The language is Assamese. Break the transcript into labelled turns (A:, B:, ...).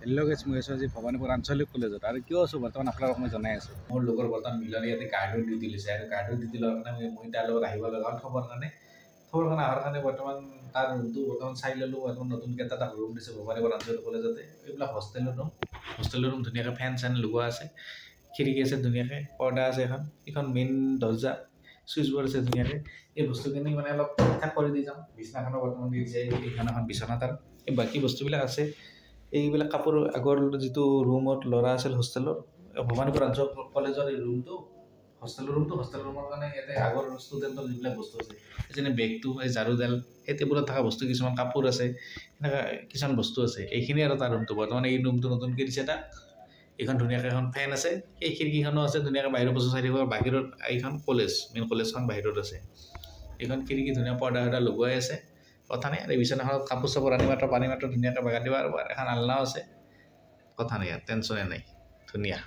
A: হেল্ল' গাইছ মই আছোঁ আজি ভৱানীপুৰ আঞ্চলিক কলেজত আৰু কিয় আছোঁ বৰ্তমান আপোনালোকক মই জনাই আছোঁ মোৰ লগৰ বৰ্তমান মিলন ইয়াতে গাৰ্ডৰ ডিউটি লৈছে আৰু গাৰ্ডৰ ডিউটি লোৱাৰ কাৰণে মই তাৰ লগত আহিব লগা হ'ল থবৰ কাৰণে অহাৰ কাৰণে বৰ্তমান তাৰ ৰুমটো বৰ্তমান চাই ল'লোঁ বৰ্তমান নতুনকৈ এটা ৰুম দিছে ভৱানীপুৰ আঞ্চলিক কলেজতে এইবিলাক হোষ্টেলৰ ৰুম ধুনীয়াকৈ ফেন চেন লগোৱা আছে খিৰিকী আছে ধুনীয়াকৈ পৰ্দা আছে এখন মেইন দৰ্জা চুইচ বৰ্ড আছে ধুনীয়াকৈ এই বস্তুখিনি মানে অলপ ঠিক ঠাক কৰি দি যাওঁ বিচনাখনো বৰ্তমান দি দিছে এইখন এখন বিচনা তাৰ এই বাকী বস্তুবিলাক আছে এইবিলাক কাপোৰ আগৰ যিটো ৰুমত ল'ৰা আছিল হোষ্টেলৰ ভৱানীপুৰ আঞ্চলিক কলেজৰ এই ৰুমটো হোষ্টেলৰ ৰুমৰ কাৰণে ইয়াতে আগৰ ষ্টুডেণ্টৰ যিবিলাক বস্তু আছে যেনে বেগটো এই ঝাৰুডাল সেই টেবুলত থকা বস্তু কিছুমান কাপোৰ আছে এনেকুৱা কিছুমান বস্তু আছে এইখিনি আৰু তাৰ ৰুমটো বৰ্তমান এই ৰুমটো নতুনকৈ দিছে তাক এইখন ধুনীয়াকৈ এখন ফেন আছে এই খিৰিকীখনো আছে ধুনীয়াকৈ বাহিৰৰ বস্তু চাই থাকিব বাহিৰত এইখন মেইন কলেজখন বাহিৰত আছে এইখন খিৰিকী ধুনীয়া পৰ্দা লগোৱাই আছে কথা নাই আৰু বিচনাখনত কাপোৰ চাপোৰ আনি পানী মাত্ৰ ধুনীয়াকৈ বাগাই দিব আৰু এখন আলনাও আছে কথা নাই টেনশ্যনে নাই ধুনীয়া